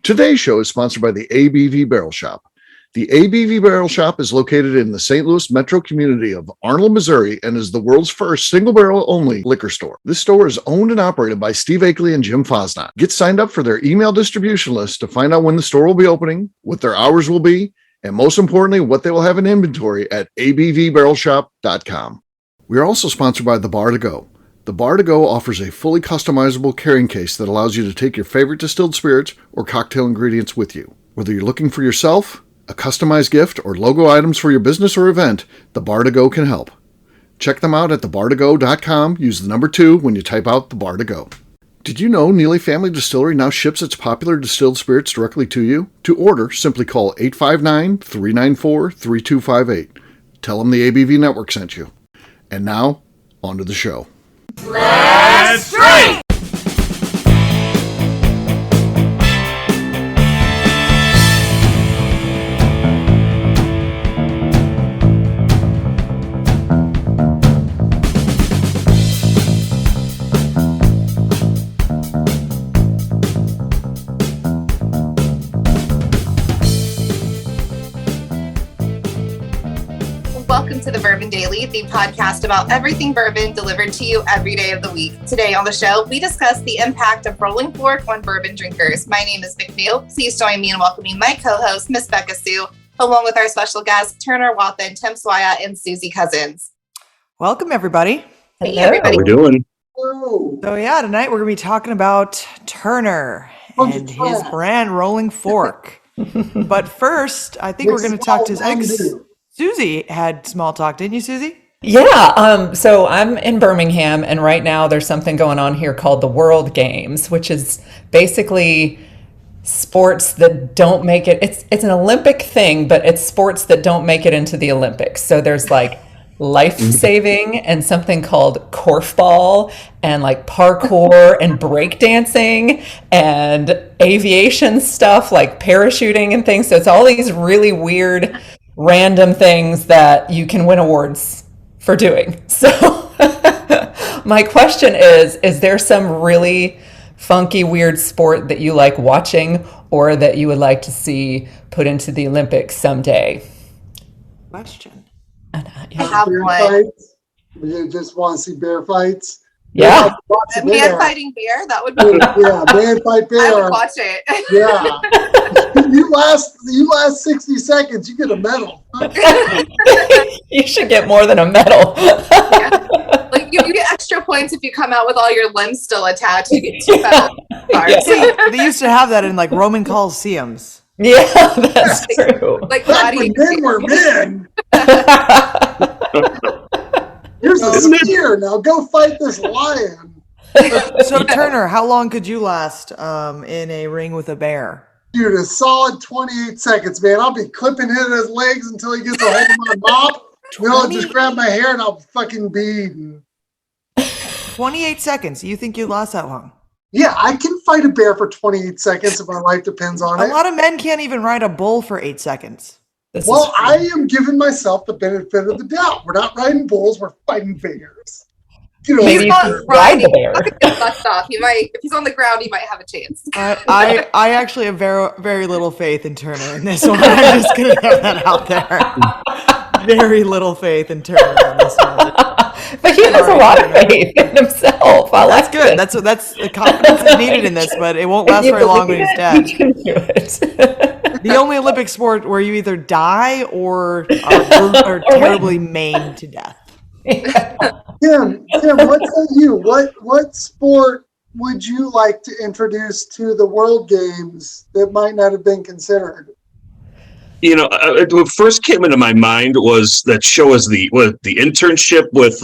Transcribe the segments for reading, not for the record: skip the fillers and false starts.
Today's show is sponsored by the ABV Barrel Shop. The ABV Barrel Shop is located in the St. Louis metro community of Arnold, Missouri, and is the world's first single-barrel-only liquor store. This store is owned and operated by Steve Akeley and Jim Fosnot. Get signed up for their email distribution list to find out when the store will be opening, what their hours will be, and most importantly, what they will have in inventory at abvbarrelshop.com. We are also sponsored by The Bar to Go. The Bar to Go offers a fully customizable carrying case that allows you to take your favorite distilled spirits or cocktail ingredients with you. Whether you're looking for yourself, a customized gift, or logo items for your business or event, The Bar to Go can help. Check them out at thebartogo.com. Use the number 2 when you type out The Bar to Go. Did you know Neely Family Distillery now ships its popular distilled spirits directly to you? To order, simply call 859-394-3258. Tell them the ABV Network sent you. And now, on to the show. Let's drink! Welcome to the Bourbon Daily, the podcast about everything bourbon delivered to you every day of the week. Today on the show, we discuss the impact of rolling fork on bourbon drinkers. My name is McNew. Please join me in welcoming my co-host, Miss Beka Sue, along with our special guests, Turner Wathen, Tim Swaya, and Susie Cousins. Welcome, everybody. Hey, everybody. How we doing? So tonight we're going to be talking about Turner and his brand Rolling Fork. But first, I think we're going to talk to his ex. Susie had small talk, didn't you, Susie? Yeah. So I'm in Birmingham, and right now there's something going on here called the World Games, which is basically sports that don't make it. It's an Olympic thing, but it's sports that don't make it into the Olympics. So there's like life saving and something called korfball and like parkour and breakdancing and aviation stuff like parachuting and things. So it's all these really weird random things that you can win awards for doing. So my question is there some really funky, weird sport that you like watching or that you would like to see put into the Olympics someday? Question. I have bear one. fights? You just want to see bear fights? Yeah. A man fighting bear? That would be Yeah, man fight bear. I would watch it. Yeah. you last 60 seconds, you get a medal. You should get more than a medal. Yeah. Like you get extra points if you come out with all your limbs still attached. You get 2 medal cards. Yeah. See, they used to have that in like Roman Colosseums. Yeah, that's true. Like Back when men were men. Here's a steer. Now go fight this lion. So Turner, how long could you last in a ring with a bear? Dude, a solid 28 seconds, man. I'll be clipping his legs until he gets a hold of my mop. Then I'll just grab my hair and I'll fucking bead. 28 seconds. You think you'd last that long? Yeah, I can fight a bear for 28 seconds if my life depends on A it. lot of men can't even ride a bull for 8 seconds. Well, I am giving myself the benefit of the doubt. We're not riding bulls, we're fighting bears. You know, Maybe you could ride the bear. Off. He might, if he's on the ground, he might have a chance. I actually have very, very little faith in Turner in this one. I'm just going to have that out there. Very little faith in Turner in this one. But he has a lot of faith in himself. That's good. That's the confidence is needed in this, but it won't last very long when he's dead. You can do it. The only Olympic sport where you either die or are terribly maimed to death. Tim, what say you? What sport would you like to introduce to the World Games that might not have been considered? You know, what first came into my mind was that show is the internship with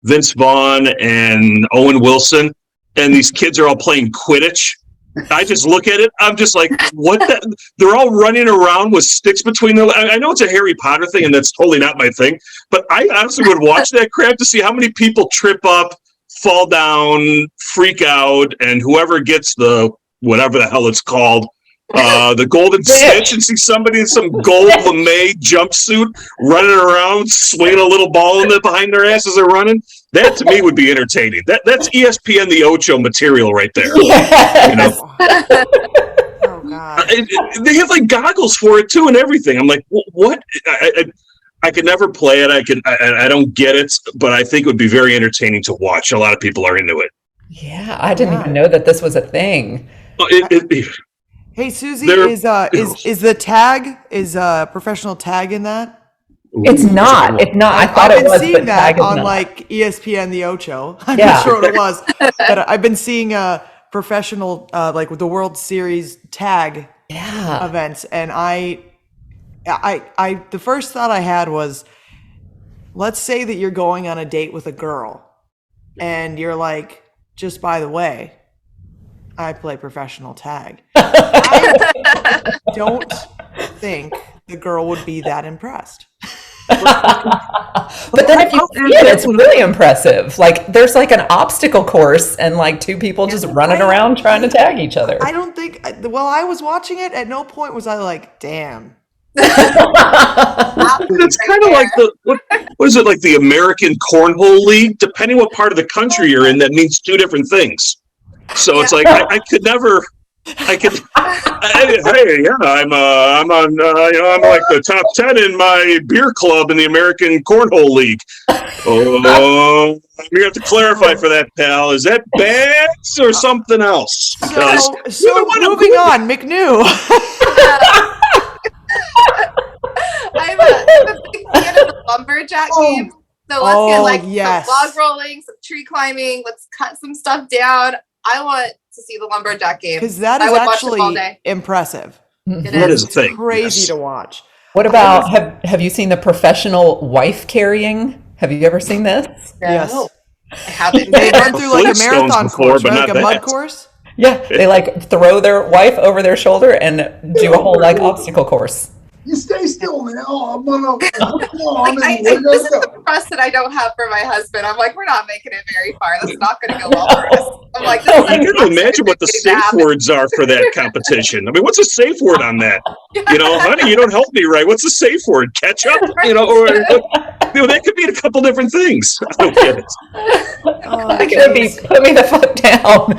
Vince Vaughn and Owen Wilson, and these kids are all playing Quidditch. I just look at it, I'm just like, what the? They're all running around with sticks between them. I know it's a Harry Potter thing, and that's totally not my thing, but I honestly would watch that crap to see how many people trip up, fall down, freak out, and whoever gets the, whatever the hell it's called, the golden snitch, and see somebody in some gold lame jumpsuit running around, swinging a little ball in behind their ass as they're running. That to me would be entertaining. That's ESPN the Ocho material right there. Yes. You know? Oh God. They have like goggles for it too and everything. I'm like, what? I could never play it. I don't get it, but I think it would be very entertaining to watch. A lot of people are into it. Yeah, I didn't even know that this was a thing. Hey, Susie, is the tag, is professional tag in that? It's not. It's not. I thought I've it been was, seeing but that tag is on not. like ESPN The Ocho. I'm Yeah. not sure what it was, but I've been seeing professional like with the World Series tag events, and I the first thought I had was, let's say that you're going on a date with a girl, and you're like, just by the way, I play professional tag. I don't think the girl would be that impressed. But then if you see it, it's really impressive. Like there's like an obstacle course and like two people just running around trying to tag each other. I don't think, while I was watching it, at no point was I like, damn. It's kind of like what is it, like the American Cornhole League? Depending what part of the country you're in, that means two different things. So it's like I could never. Hey, yeah, I'm on, I'm like the top 10 in my beer club in the American Cornhole League. Oh, you have to clarify for that, pal. Is that bags or something else? So moving on, McNew. I'm a big fan of the lumberjack games. So let's get like some log rolling, some tree climbing. Let's cut some stuff down. I want to see the lumberjack game because that is actually impressive. That is a thing. Crazy to watch. What about have you seen the professional wife carrying? Have you ever seen this? Yes, I haven't. They run through like a marathon course, right? Like a mud course. Yeah, they like throw their wife over their shoulder and do a whole like obstacle course. You stay still, man. I'm gonna. This is the trust that I don't have for my husband. I'm like, we're not making it very far. That's not going to go well for us. I'm like, you can imagine what the safe words are for that competition. I mean, what's a safe word on that? Honey, you don't help me right. What's the safe word? Ketchup? Or that could be a couple different things. I don't get it. It could be put me the fuck down.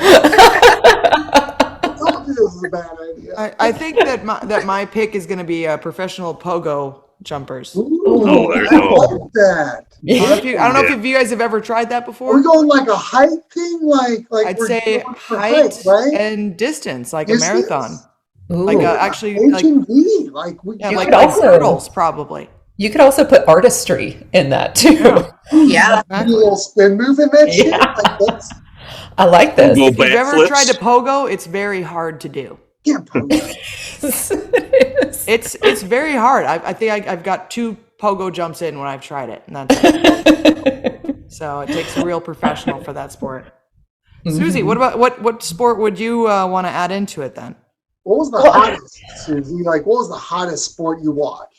This is a bad idea. I think that my pick is going to be professional pogo jumpers. Ooh, there you go. I like that. Yeah. I don't know if you guys have ever tried that before. We're going like a height thing, like I'd say height right? and distance, like Distance? a marathon. Ooh. Like actually, HMV, like we like also- hurdles, probably. You could also put artistry in that too. Yeah. do a little spin move in that shit. Yeah. Like that's I like this. Go If you've ever backflips. tried to pogo, it's very hard to do. can't pogo. It's very hard. I think I've got 2 pogo jumps in when I've tried it, and that's it. So it takes a real professional for that sport. Susie, what about what sport would you want to add into it then? What was the hottest, Susie? Like, what was the hottest sport you watched?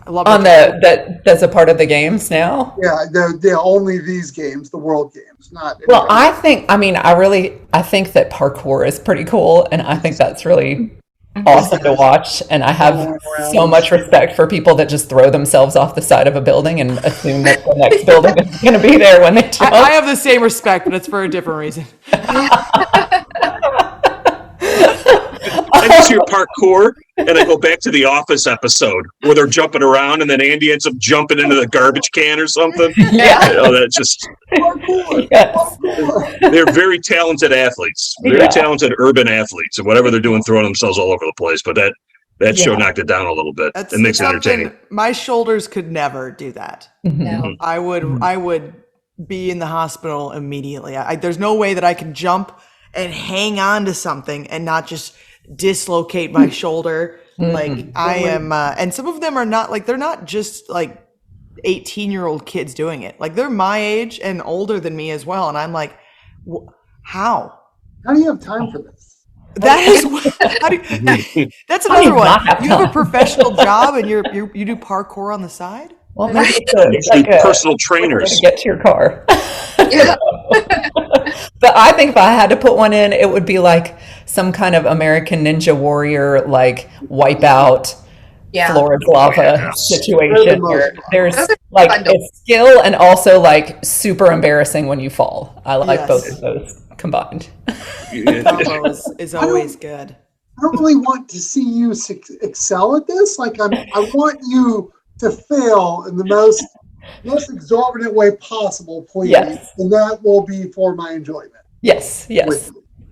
On that's a part of the games now. Yeah, they're only these games, the world games, not. Well, I think that parkour is pretty cool, and I think that's really awesome to watch. And I have so much respect for people that just throw themselves off the side of a building and assume that the next building is going to be there when they jump. I have the same respect, but it's for a different reason. I just hear parkour, and I go back to the Office episode where they're jumping around, and then Andy ends up jumping into the garbage can or something. Yeah. That's just. Parkour. Yes. They're very talented athletes, very talented urban athletes, and whatever they're doing, throwing themselves all over the place. But that show knocked it down a little bit. It makes it entertaining. My shoulders could never do that. No. I would be in the hospital immediately. There's no way that I can jump and hang on to something and not just dislocate my shoulder. Like I am, and some of them are not like, they're not just like 18-year-old kids doing it. Like they're my age and older than me as well. And I'm like, how? How do you have time for this? That is, that's another one. You have a professional job and you do parkour on the side? Well, maybe It's like like personal trainers. to get to your car. Yeah. But I think if I had to put one in, it would be like some kind of American Ninja Warrior, like wipeout, Yeah. floor of lava situation where there's Those are like fun to it's skill and also like super embarrassing when you fall. I like Yes. both of those combined. Combo is always good. don't really want to see you excel at this. Like I want you to fail in the most exorbitant way possible, please. Yes. And that will be for my enjoyment. Yes.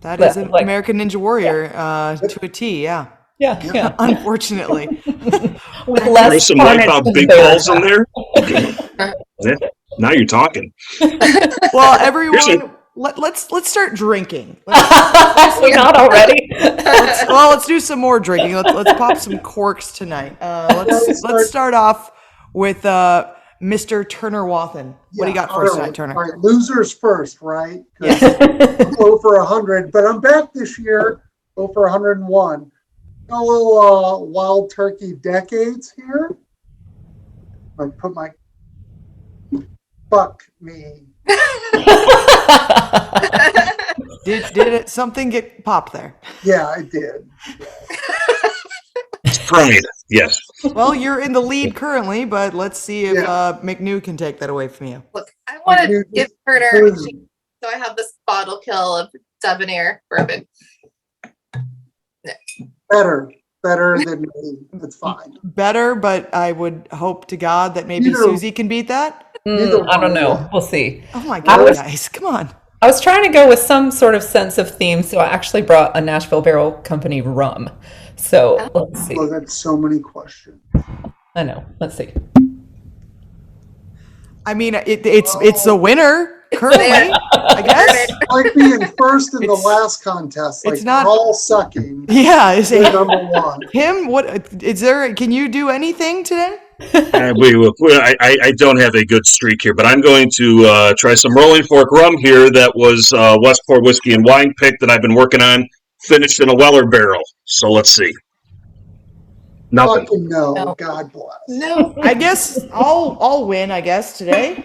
That is an American Ninja Warrior to a T, yeah. Yeah. Unfortunately. With less There's some carnage wipeout than big bear balls in trap. there. Yeah, now you're talking. Well, everyone, let's start drinking. We not already? Let's do some more drinking. Let's pop some corks tonight. Let's start off with Mr. Turner Wathen. What do you got for us tonight, Turner? All right, losers first, right? Go for 100, but I'm back this year. Go for 101. Got a little wild turkey decades here. I put my fuck me. Did something get popped there? Yeah, I did. Pride, yes. Well, you're in the lead currently, but let's see if McNew can take that away from you. Look, I want to give Turner, so I have this bottle kill of Debonair bourbon. Better than me. That's fine. Better, but I would hope to God that maybe Susie can beat that. I don't know. We'll see. Oh my God, guys, come on. I was trying to go with some sort of sense of theme, so I actually brought a Nashville Barrel Company rum. So let's see. Oh, that's so many questions. I know. Let's see. I mean, it's the winner currently, I guess. Like being first in the last contest. Like it's not we're all sucking. Yeah, is it number one? Tim? What is there? Can you do anything today? I don't have a good streak here, but I'm going to try some Rolling Fork rum here. That was Westport Whiskey and Wine pick that I've been working on, finished in a Weller barrel. So let's see. Nothing. Fucking no. God bless. No. I guess I'll win. I guess today.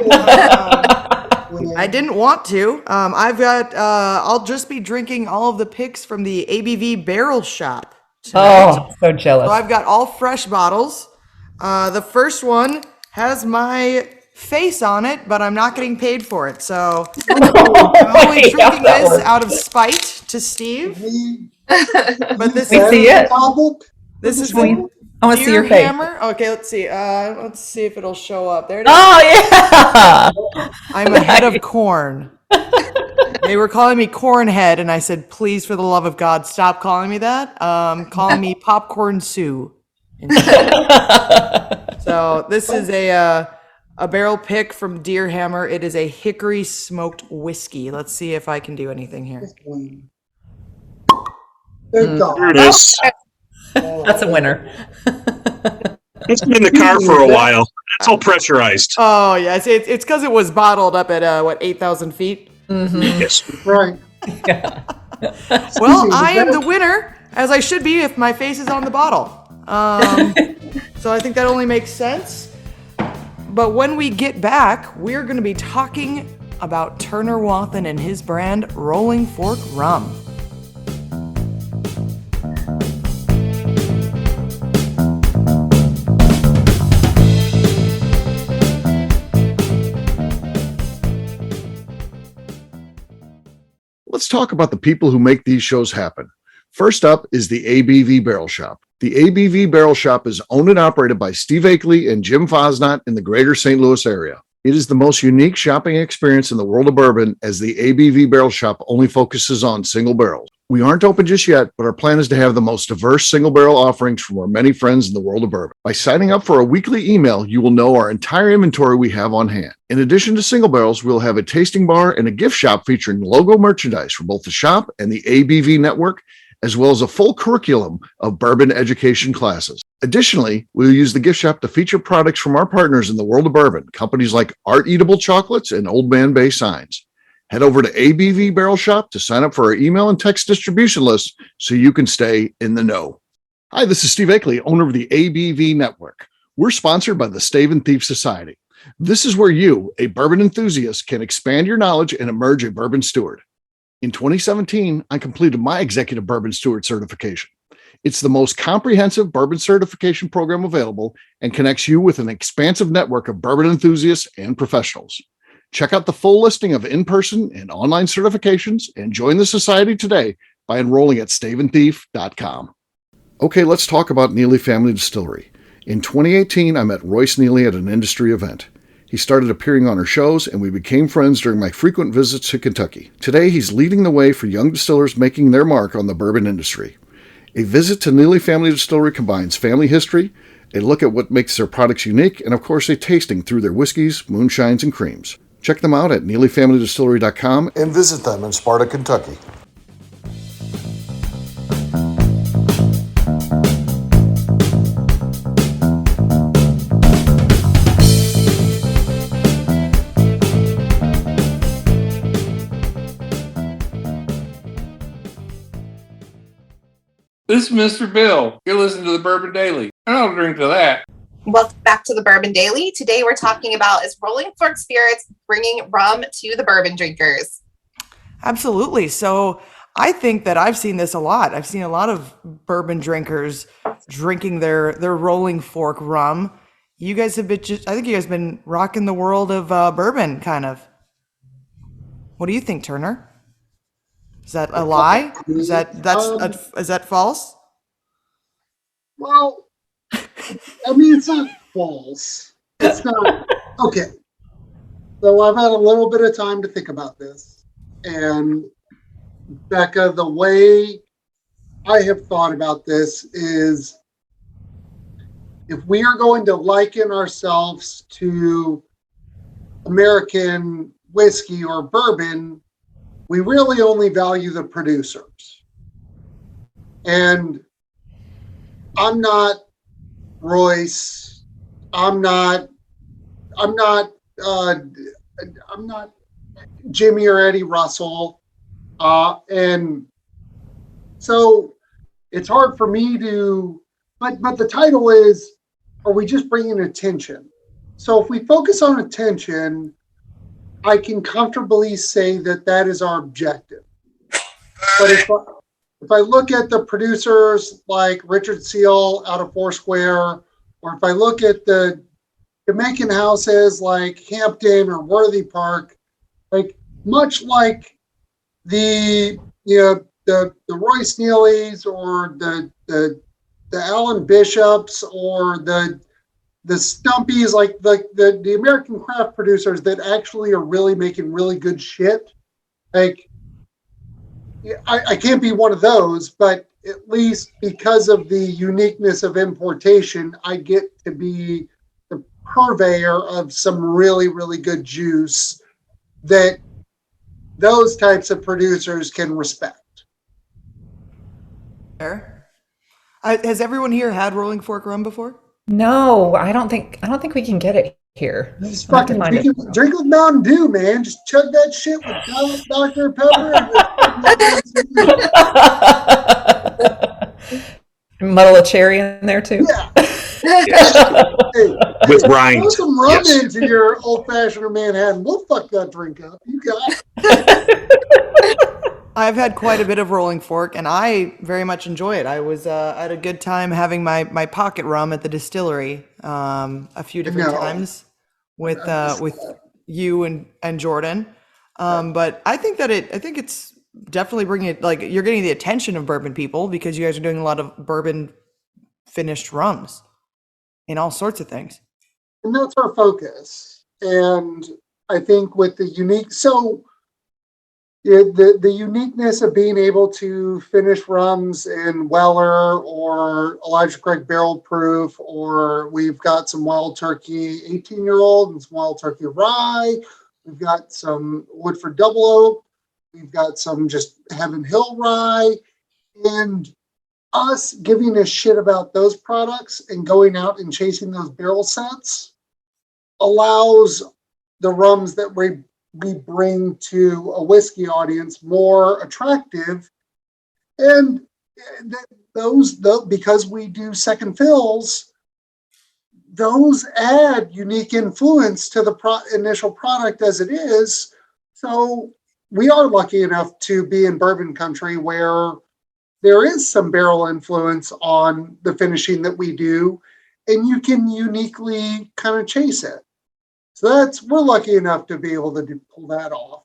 I didn't want to. I've got. I'll just be drinking all of the picks from the ABV Barrel Shop tonight. Oh, so jealous. So I've got all fresh bottles. The first one has my face on it, but I'm not getting paid for it. So I'm only drinking this out of spite to Steve. But this We see it. This is I want to see your face. Hammer. Okay, let's see. Let's see if it'll show up. There it is. Oh yeah. I'm a head of corn. They were calling me Cornhead, and I said, "Please, for the love of God, stop calling me that. Calling me Popcorn Sue." So this is a barrel pick from Deer Hammer. It is a Hickory smoked whiskey. Let's see if I can do anything here. There it is. That's a winner. It's been in the car for a while. It's all pressurized. Oh yeah, it's because it was bottled up at 8,000 feet. Mm-hmm. Yes. Right. Yeah. Well, I am the winner, as I should be if my face is on the bottle. So I think that only makes sense. But when we get back, we're going to be talking about Turner Wathen and his brand Rolling Fork Rum. Let's talk about the people who make these shows happen. First up is the ABV Barrel Shop. The ABV Barrel Shop is owned and operated by Steve Akeley and Jim Fosnot in the greater St. Louis area. It is the most unique shopping experience in the world of bourbon, as the ABV Barrel Shop only focuses on single barrels. We aren't open just yet, but our plan is to have the most diverse single barrel offerings from our many friends in the world of bourbon. By signing up for a weekly email, you will know our entire inventory we have on hand. In addition to single barrels, we'll have a tasting bar and a gift shop featuring logo merchandise for both the shop and the ABV network, as well as a full curriculum of bourbon education classes. Additionally, we'll use the gift shop to feature products from our partners in the world of bourbon, companies like Art Eatable Chocolates and Old Man Bay Signs. Head over to ABV Barrel Shop to sign up for our email and text distribution list so you can stay in the know. Hi, this is Steve Akeley, owner of the ABV Network. We're sponsored by the Stave and Thief Society. This is where you, a bourbon enthusiast, can expand your knowledge and emerge a bourbon steward. In 2017, I completed my Executive Bourbon Steward certification. It's the most comprehensive bourbon certification program available and connects you with an expansive network of bourbon enthusiasts and professionals. Check out the full listing of in-person and online certifications and join the society today by enrolling at staveandthief.com. Okay, let's talk about Neely Family Distillery. In 2018, I met Royce Neely at an industry event. He started appearing on our shows, and we became friends during my frequent visits to Kentucky. Today, he's leading the way for young distillers making their mark on the bourbon industry. A visit to Neely Family Distillery combines family history, a look at what makes their products unique, and of course a tasting through their whiskeys, moonshines, and creams. Check them out at neelyfamilydistillery.com and visit them in Sparta, Kentucky. This is Mr. Bill. You're listening to the Bourbon Daily. And I'll drink to that. Welcome back to the Bourbon Daily. Today we're talking about is Rolling Fork Spirits bringing rum to the bourbon drinkers? Absolutely. So I think that I've seen this a lot. I've seen a lot of bourbon drinkers drinking their Rolling Fork rum. You guys have been I think you guys have been rocking the world of bourbon, kind of. What do you think, Turner? Is that a lie? Is that false? Well, I mean, it's not false. It's not. Okay. So I've had a little bit of time to think about this. And Beka, the way I have thought about this is if we are going to liken ourselves to American whiskey or bourbon, we really only value the producers. And I'm not Royce. I'm not Jimmy or Eddie Russell. And so it's hard for me to, but the title is, are we just bringing attention? So if we focus on attention, I can comfortably say that that is our objective. But if I look at the producers like Richard Seal out of Foursquare, or if I look at the Jamaican houses like Hampton or Worthy Park, like much like the Royce Neelys or the Alan Bishops or the Stumpies, like the American craft producers that actually are really making really good shit. Like, I can't be one of those, but at least because of the uniqueness of importation, I get to be the purveyor of some really, really good juice that those types of producers can respect. Fair. Has everyone here had Rolling Fork rum before? No, I don't think we can get it here. Just fucking drink with Mountain Dew, man. Just chug that shit with Dr. Pepper. And muddle a cherry in there too. Yeah. Hey, With rind. Throw some rum Yes. into your old fashioned or Manhattan. We'll fuck that drink up. You got it. I've had quite a bit of Rolling Fork, and I very much enjoy it. I was had a good time having my pocket rum at the distillery a few different times with you and Jordan. But I think it's definitely bringing it, like, you're getting the attention of bourbon people because you guys are doing a lot of bourbon finished rums and all sorts of things. And that's our focus. And I think with the unique, so the uniqueness of being able to finish rums in Weller or Elijah Craig Barrel Proof, or we've got some Wild Turkey 18-year-old and some Wild Turkey Rye. We've got some Woodford Double Oak. We've got some just Heaven Hill Rye. And us giving a shit about those products and going out and chasing those barrel sets allows the rums that we bring to a whiskey audience more attractive. And because we do second fills, those add unique influence to the initial product as it is. So we are lucky enough to be in bourbon country where there is some barrel influence on the finishing that we do, and you can uniquely kind of chase it. So we're lucky enough to be able to pull that off.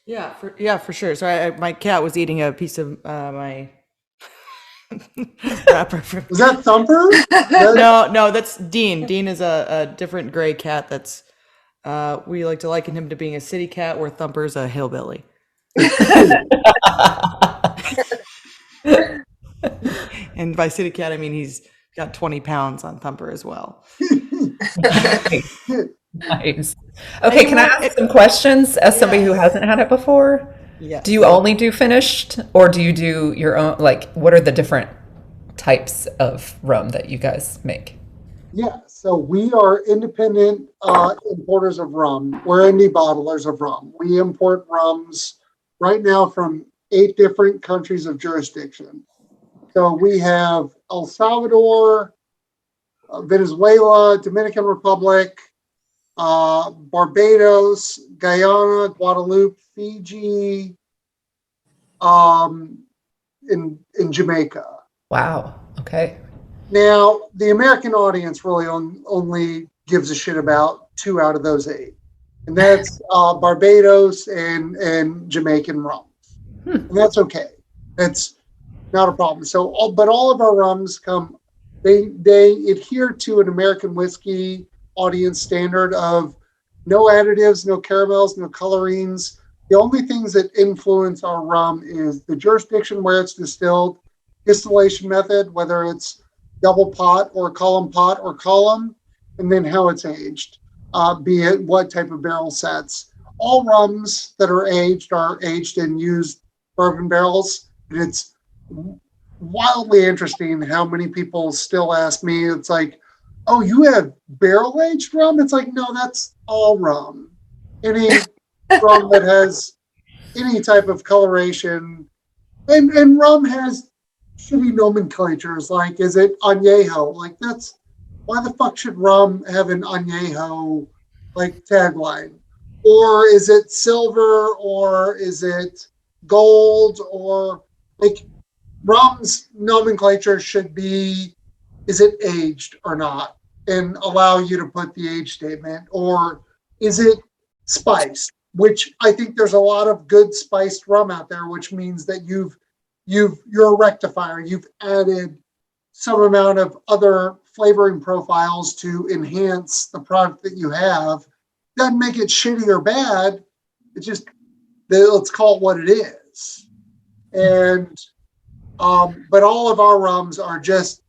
Yeah, for sure. So my cat was eating a piece of my wrapper. Was that Thumper? No, that's Dean. Dean is a different gray cat. That's we like to liken him to being a city cat, where Thumper's a hillbilly. And by city cat, I mean he's got 20 pounds on Thumper as well. Nice. Okay, can I ask some questions as somebody who hasn't had it before? Yes. Do you only do finished, or do you do your own? Like, what are the different types of rum that you guys make? Yeah, so we are independent importers of rum. We're indie bottlers of rum. We import rums right now from 8 different countries of jurisdiction. So we have El Salvador, Venezuela, Dominican Republic, Barbados, Guyana, Guadeloupe, Fiji, in Jamaica. Wow. Okay. Now, the American audience really only gives a shit about 2 out of those 8, and that's Barbados and Jamaican rums. And that's okay. That's not a problem. So, but all of our rums come. They adhere to an American whiskey audience standard of no additives, no caramels, no colorings. The only things that influence our rum is the jurisdiction where it's distilled, distillation method, whether it's double pot or column, and then how it's aged, be it what type of barrel sets. All rums that are aged in used bourbon barrels. And it's wildly interesting how many people still ask me, it's like, oh, you have barrel aged rum? It's like, no, that's all rum. Any rum that has any type of coloration, and rum has shitty nomenclatures, like, is it añejo? Like, that's, why the fuck should rum have an añejo like tagline? Or is it silver, or is it gold, or like, rum's nomenclature should be, is it aged or not, and allow you to put the age statement, or is it spiced, which I think there's a lot of good spiced rum out there, which means that you're a rectifier. You've added some amount of other flavoring profiles to enhance the product that you have. Doesn't make it shitty or bad. It's just, let's call it what it is. And but all of our rums are just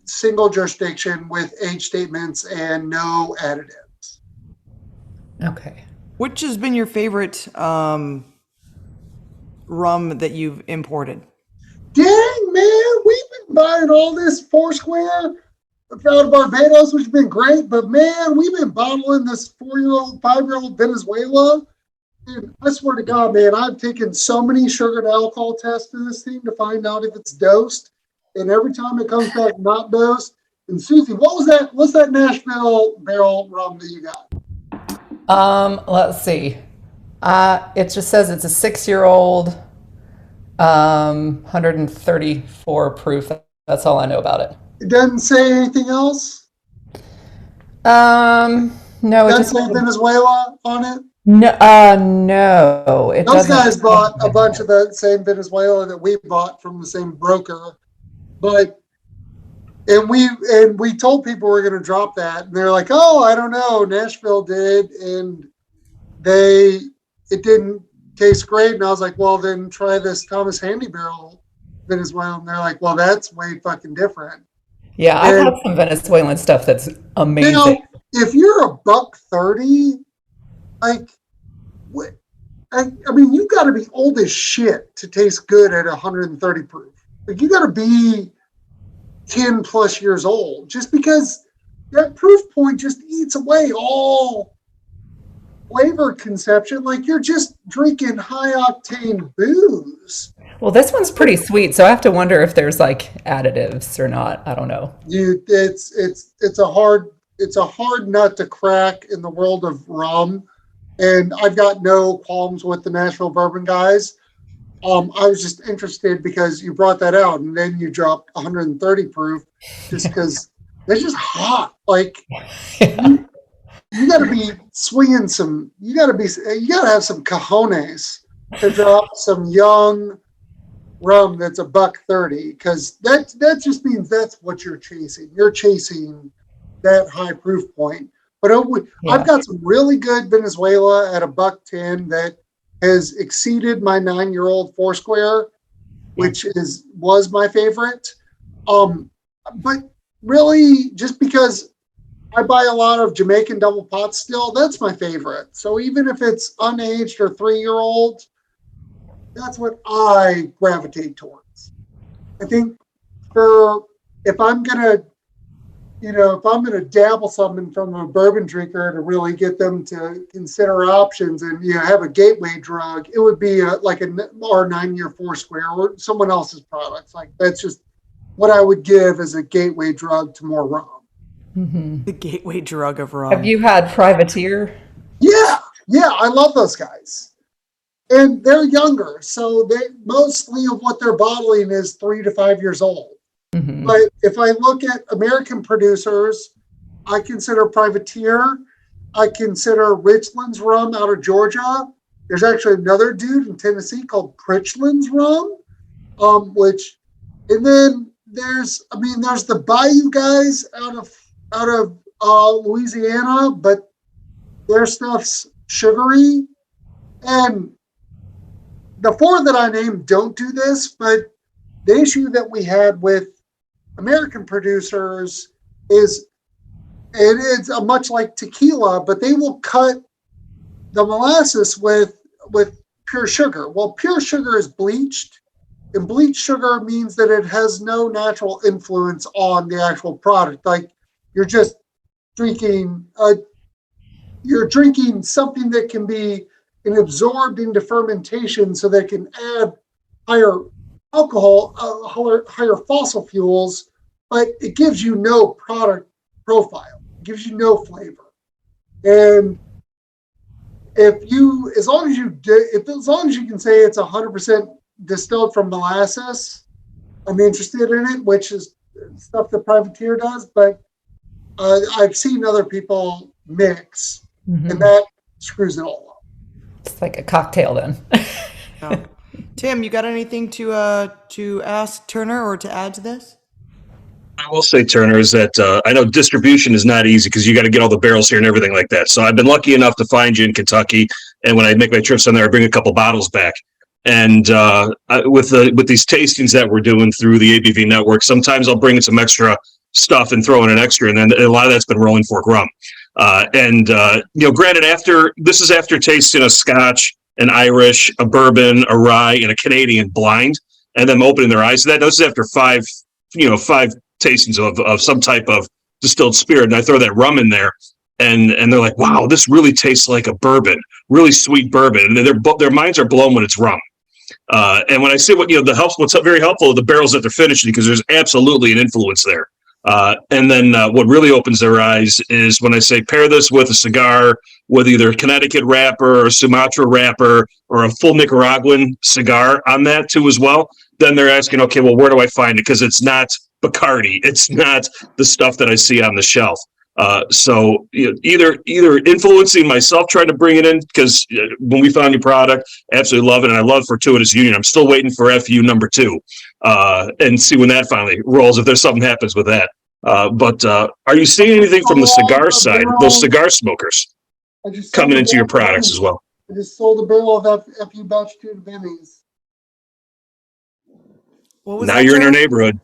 single jurisdiction with age statements and no additives. Okay. Which has been your favorite rum that you've imported? Dang, man, we've been buying all this Foursquare out of Barbados, which has been great. But man, we've been bottling this 4-year-old, 5-year-old Venezuela. Dude, I swear to God, man, I've taken so many sugar to alcohol tests to this thing to find out if it's dosed. And every time it comes back not dosed. And Susie, what was that? What's that Nashville barrel rum that you got? Let's see. It just says it's a 6-year-old, 134 proof. That's all I know about it. It doesn't say anything else? No, it Doesn't just say Venezuela on it? no. It Those doesn't. guys bought a bunch of the same Venezuela that we bought from the same broker. But and we told people we're going to drop that, and they're like, "Oh, I don't know." Nashville did, and it didn't taste great. And I was like, "Well, then try this Thomas Handy Barrel Venezuela." And they're like, "Well, that's way fucking different." Yeah, I've had some Venezuelan stuff that's amazing. Now, if you're $1.30, like, I mean, you got to be old as shit to taste good at 130 proof. Like, you got to be 10 plus years old, just because that proof point just eats away all flavor conception. Like, you're just drinking high octane booze. Well, this one's pretty sweet, so I have to wonder if there's like additives or not. I don't know. It's a hard nut to crack in the world of rum, and I've got no qualms with the Nashville bourbon guys. I was just interested because you brought that out, and then you dropped 130 proof, just because they're just hot. Like, you got to be swinging some. You got to have some cojones to drop some young rum that's $1.30, because that just means that's what you're chasing. You're chasing that high proof point. But I've got some really good Venezuela at $1.10 that has exceeded my 9-year-old Foursquare, which was my favorite. But really, just because I buy a lot of Jamaican double pots still, that's my favorite. So even if it's unaged or 3-year-old, that's what I gravitate towards. I think if I'm gonna dabble something from a bourbon drinker to really get them to consider options and have a gateway drug, it would be like our 9-year Foursquare or someone else's products. Like, that's just what I would give as a gateway drug to more rum. Mm-hmm. The gateway drug of rum. Have you had Privateer? Yeah, I love those guys. And they're younger, so they mostly of what they're bottling is 3 to 5 years old. Mm-hmm. But if I look at American producers, I consider Privateer. I consider Richland's rum out of Georgia. There's actually another dude in Tennessee called Pritchland's rum, and then there's the Bayou guys out of Louisiana, but their stuff's sugary. And the 4 that I named don't do this, but the issue that we had with American producers is it's much like tequila, but they will cut the molasses with pure sugar. Well, pure sugar is bleached, and bleached sugar means that it has no natural influence on the actual product. Like, you're just drinking something that can be absorbed into fermentation so that it can add higher alcohol, higher fossil fuels, but it gives you no product profile. It gives you no flavor. And as long as you can say it's 100% distilled from molasses, I'm interested in it, which is stuff that Privateer does. But I've seen other people mix, and that screws it all up. It's like a cocktail then. Oh. Tim, you got anything to ask Turner or to add to this? I will say, Turner, is that I know distribution is not easy because you got to get all the barrels here and everything like that. So I've been lucky enough to find you in Kentucky, and when I make my trips down there, I bring a couple bottles back. And with these tastings that we're doing through the ABV network, sometimes I'll bring in some extra stuff and throw in an extra, and then a lot of that's been Rolling Fork rum. Granted, after tasting a Scotch, an Irish, a bourbon, a rye, and a Canadian blind, and them opening their eyes to that. This is after five tastings of some type of distilled spirit, and I throw that rum in there, and they're like, "Wow, this really tastes like a bourbon, really sweet bourbon," and their minds are blown when it's rum. And when I say what's very helpful are the barrels that they're finishing, because there's absolutely an influence there. And then what really opens their eyes is when I say pair this with a cigar with either a Connecticut wrapper or a Sumatra wrapper or a full Nicaraguan cigar on that too as well. Then they're asking, okay, well, where do I find it? Because it's not Bacardi. It's not the stuff that I see on the shelf. So either influencing myself, trying to bring it in, because when we found your product, absolutely love it. And I love Fortuitous Union. I'm still waiting for FU number 2 and see when that finally rolls, if there's something happens with that. But are you seeing anything from the cigar side, those cigar smokers coming into your products as well? I just sold a barrel of FU Batch 2 to Benny's. Now you're in our neighborhood.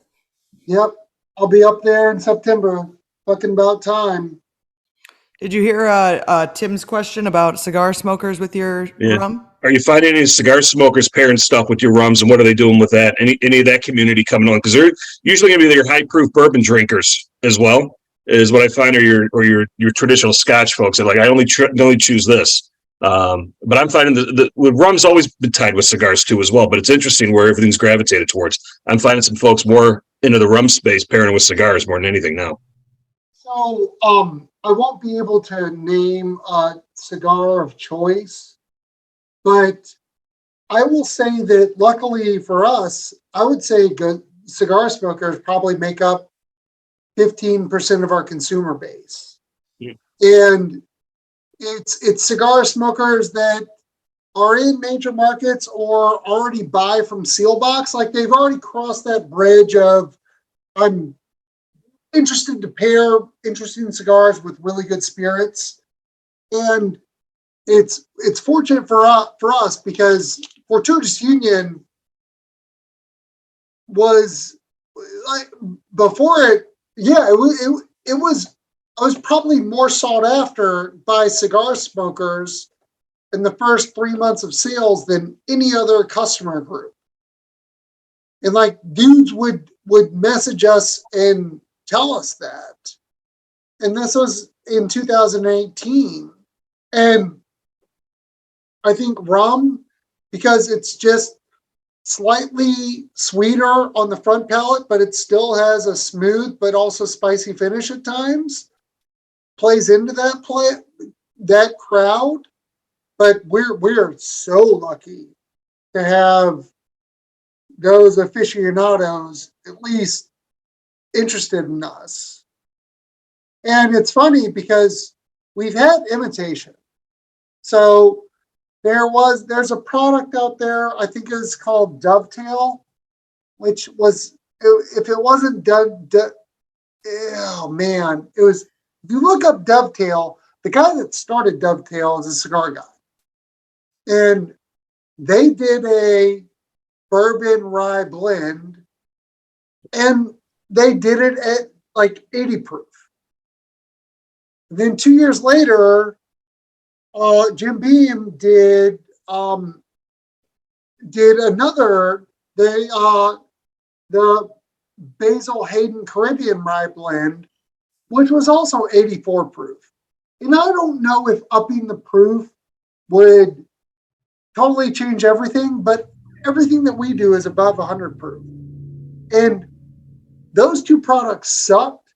Yep. I'll be up there in September. Fucking about time. Did you hear Tim's question about cigar smokers with your rum? Are you finding any cigar smokers pairing stuff with your rums, and what are they doing with that? Any of that community coming on? Because they're usually going to be your high proof bourbon drinkers as well. Is what I find are your traditional Scotch folks. They're like, I only choose this. But I'm finding the rum's always been tied with cigars too as well. But it's interesting where everything's gravitated towards. I'm finding some folks more into the rum space pairing with cigars more than anything now. So I won't be able to name a cigar of choice, but I will say that luckily for us, I would say good cigar smokers probably make up 15% of our consumer base. Yeah. And it's cigar smokers that are in major markets or already buy from Sealbox. Like they've already crossed that bridge of I'm interested to pair interesting cigars with really good spirits. And it's fortunate for us because Fortuitous Union was like before it. Yeah, it was. I was probably more sought after by cigar smokers in the first 3 months of sales than any other customer group. And like dudes would message us and tell us that. And this was in 2018. And I think rum, because it's just slightly sweeter on the front palate, but it still has a smooth but also spicy finish at times, plays into that crowd. But we're so lucky to have those aficionados at least interested in us. And it's funny because we've had imitation. So there's a product out there, I think it's called Dovetail, which was, if it wasn't done, oh man, it was, if you look up Dovetail, the guy that started Dovetail is a cigar guy. And they did a bourbon rye blend and they did it at like 80 proof. And then 2 years later, Jim Beam did another, the Basil Hayden Caribbean rye blend, which was also 84 proof. And I don't know if upping the proof would totally change everything, but everything that we do is above 100 proof. And those two products sucked.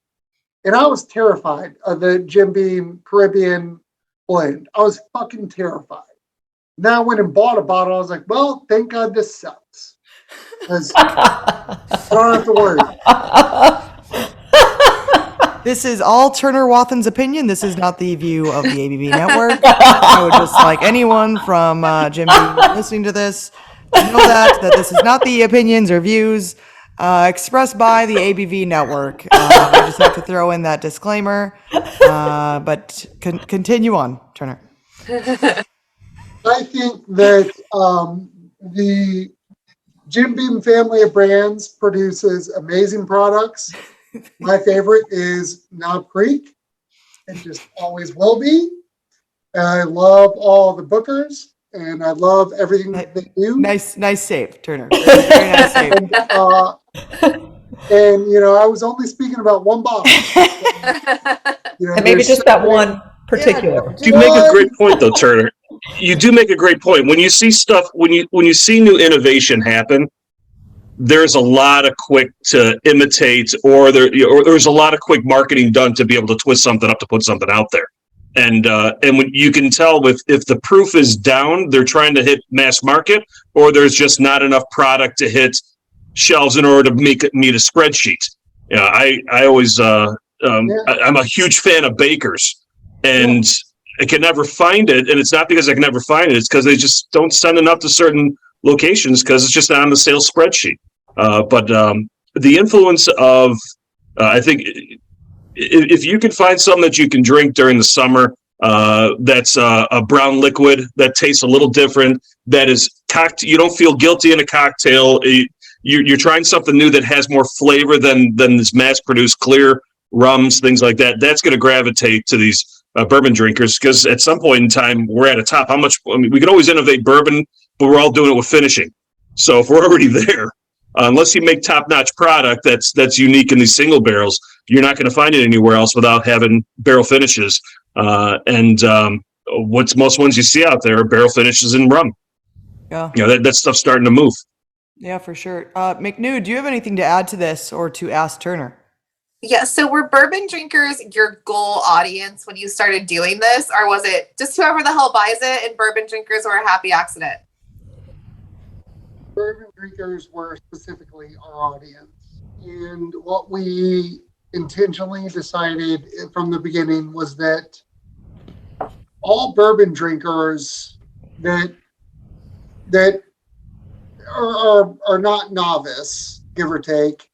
And I was terrified of the Jim Beam Caribbean blend. I was fucking terrified. Now I went and bought a bottle. I was like, well, thank God this sucks. Because I don't have to worry. This is all Turner Wathen's opinion. This is not the view of the ABV network. I would just like anyone from Jim Beam listening to this to know that this is not the opinions or views expressed by the ABV network. I just have to throw in that disclaimer. But continue on, Turner. I think that the Jim Beam family of brands produces amazing products. My favorite is Knob Creek. It just always will be. I love all the bookers, and I love everything that they do. Nice save, Turner. Very nice save. And you know, I was only speaking about one bottle. You know, And maybe just that one particular. You make a great point, though, Turner. You do make a great point. When you see stuff, when you see new innovation happen, there's a lot of quick to imitate, or there's a lot of quick marketing done to be able to twist something up to put something out there. And when you can tell if the proof is down, they're trying to hit mass market, or there's just not enough product to hit shelves in order to meet a spreadsheet. You know, I always I'm a huge fan of bakers, and I can never find it. And it's not because I can never find it; it's because they just don't send enough to certain locations because it's just not on the sales spreadsheet. But the influence of I think if you can find something that you can drink during the summer, that's a brown liquid that tastes a little different, that is you don't feel guilty in a cocktail. You're trying something new that has more flavor than this mass-produced clear rums, things like that. That's going to gravitate to these bourbon drinkers, because at some point in time we're at a top. We can always innovate bourbon, but we're all doing it with finishing. So if we're already there, unless you make top-notch product that's unique in these single barrels, you're not going to find it anywhere else without having barrel finishes. What's most ones you see out there are barrel finishes in rum. Yeah, you know, that stuff's starting to move. Yeah, for sure. McNew, do you have anything to add to this or to ask Turner? Yeah, so were bourbon drinkers your goal audience when you started doing this, or was it just whoever the hell buys it and bourbon drinkers were a happy accident? Bourbon drinkers were specifically our audience. And what we intentionally decided from the beginning was that all bourbon drinkers that are not novice, give or take,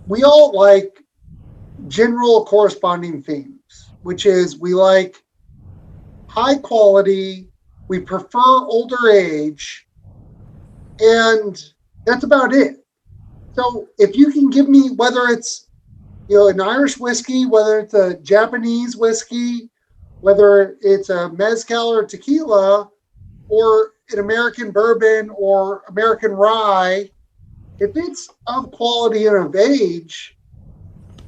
we all like general corresponding themes, which is we like high quality, we prefer older age, and that's about it. So if you can give me, whether it's an Irish whiskey, whether it's a Japanese whiskey, whether it's a mezcal or tequila, or an American bourbon or American rye, if it's of quality and of age,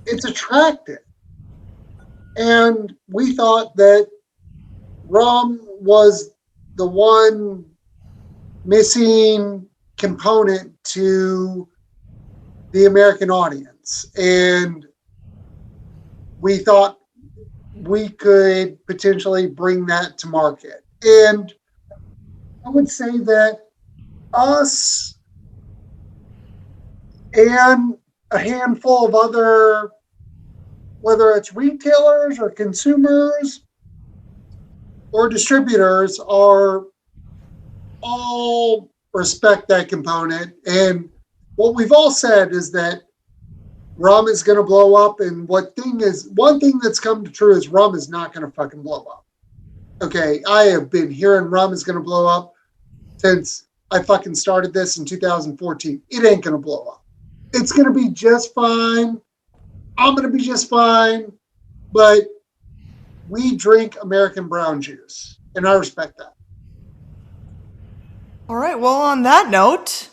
it's attractive. And we thought that rum was the one missing component to the American audience. And we thought we could potentially bring that to market. And I would say that us and a handful of other, whether it's retailers or consumers or distributors, are all respect that component. And what we've all said is that rum is going to blow up. And one thing that's come to true is rum is not going to fucking blow up. Okay, I have been hearing rum is going to blow up since I fucking started this in 2014. It ain't going to blow up. It's going to be just fine. I'm going to be just fine. But we drink American brown juice, and I respect that. All right. Well, on that note,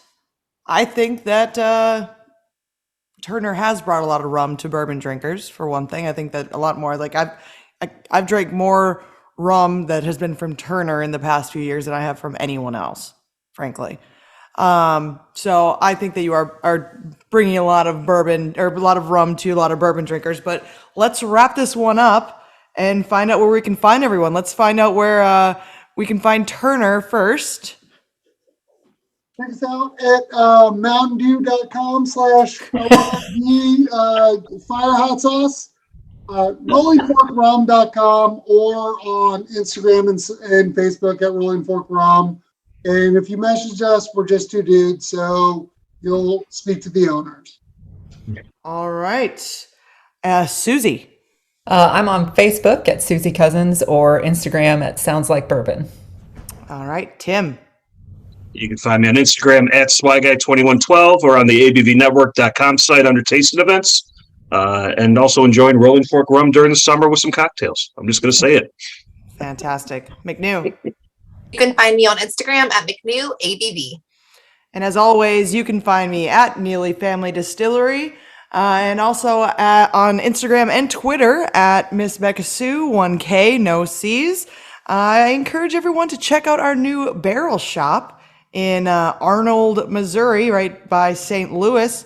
I think that Turner has brought a lot of rum to bourbon drinkers. For one thing, I think that a lot more. Like I've drank more rum that has been from Turner in the past few years than I have from anyone else, frankly. So I think that you are bringing a lot of bourbon or a lot of rum to a lot of bourbon drinkers. But let's wrap this one up and find out where we can find everyone. Let's find out where we can find Turner first. Check us out at mountaindew.com/fire hot sauce, rollingforkrum.com, or on Instagram and Facebook at Rolling Fork Rum. And if you message us, we're just two dudes, so you'll speak to the owners. All right. Susie. I'm on Facebook at Susie Cousins or Instagram at Sounds Like Bourbon. All right. Tim. You can find me on Instagram at SwyGuy2112 or on the ABVNetwork.com site under Tasting Events. And also enjoying Rolling Fork Rum during the summer with some cocktails. I'm just going to say it. Fantastic. McNew. You can find me on Instagram at McNew ABV. And as always, you can find me at Neely Family Distillery and also on Instagram and Twitter at Miss Beka Sue, 1K, no C's. I encourage everyone to check out our new barrel shop in Arnold, Missouri, right by St. Louis.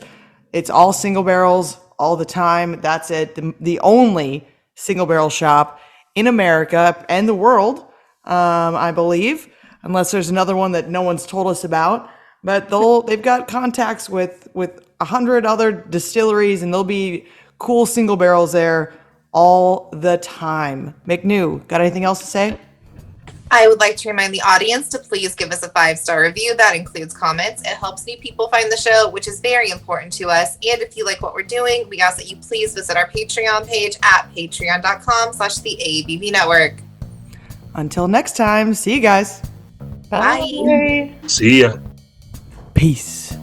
It's all single barrels all the time. That's it. The only single barrel shop in America and the world, I believe, unless there's another one that no one's told us about. But they've got contacts with 100 other distilleries, and there'll be cool single barrels there all the time. McNew, got anything else to say? I would like to remind the audience to please give us a 5-star review. That includes comments. It helps new people find the show, which is very important to us. And if you like what we're doing, we ask that you please visit our Patreon page at patreon.com/the ABV Network. Until next time, see you guys. Bye. See ya. Peace.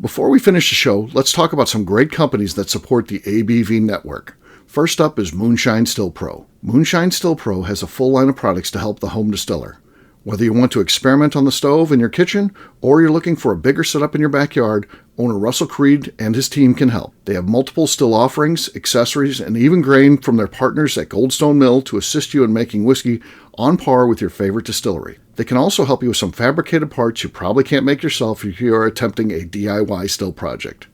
Before we finish the show, let's talk about some great companies that support the ABV network. First up is Moonshine Still Pro. Moonshine Still Pro has a full line of products to help the home distiller. Whether you want to experiment on the stove in your kitchen or you're looking for a bigger setup in your backyard, owner Russell Creed and his team can help. They have multiple still offerings, accessories, and even grain from their partners at Goldstone Mill to assist you in making whiskey on par with your favorite distillery. They can also help you with some fabricated parts you probably can't make yourself if you are attempting a DIY still project.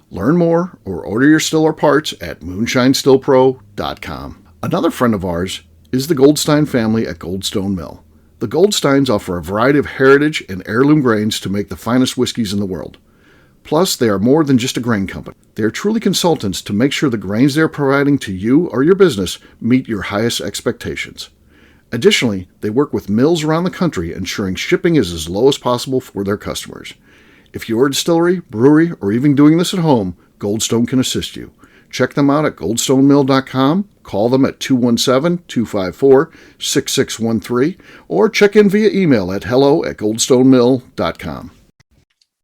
Learn more or order your still or parts at moonshinestillpro.com. Another friend of ours is the Goldstein family at Goldstone Mill. The Goldsteins offer a variety of heritage and heirloom grains to make the finest whiskeys in the world. Plus, they are more than just a grain company. They are truly consultants to make sure the grains they are providing to you or your business meet your highest expectations. Additionally, they work with mills around the country, ensuring shipping is as low as possible for their customers. If you're a distillery, brewery, or even doing this at home, Goldstone can assist you. Check them out at goldstonemill.com, call them at 217-254-6613, or check in via email at hello@goldstonemill.com.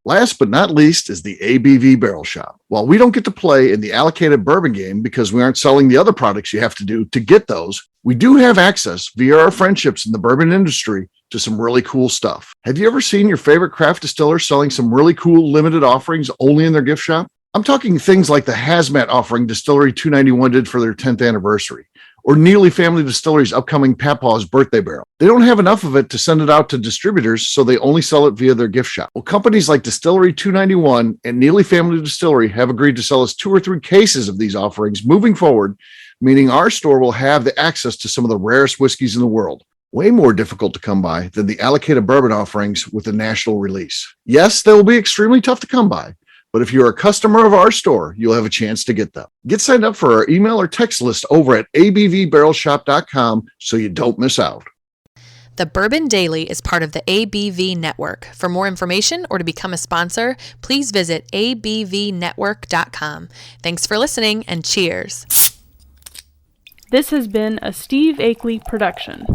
Last but not least is the ABV Barrel Shop. While we don't get to play in the allocated bourbon game because we aren't selling the other products you have to do to get those, we do have access via our friendships in the bourbon industry to some really cool stuff. Have you ever seen your favorite craft distiller selling some really cool limited offerings only in their gift shop? I'm talking things like the hazmat offering Distillery 291 did for their 10th anniversary, or Neely Family Distillery's upcoming Papaw's birthday barrel. They don't have enough of it to send it out to distributors, so they only sell it via their gift shop. Well, companies like Distillery 291 and Neely Family Distillery have agreed to sell us 2 or 3 cases of these offerings moving forward, meaning our store will have the access to some of the rarest whiskeys in the world. Way more difficult to come by than the allocated bourbon offerings with the national release. Yes, they will be extremely tough to come by, but if you're a customer of our store, you'll have a chance to get them. Get signed up for our email or text list over at abvbarrelshop.com so you don't miss out. The Bourbon Daily is part of the ABV Network. For more information or to become a sponsor, please visit abvnetwork.com. Thanks for listening and cheers. This has been a Steve Akeley production.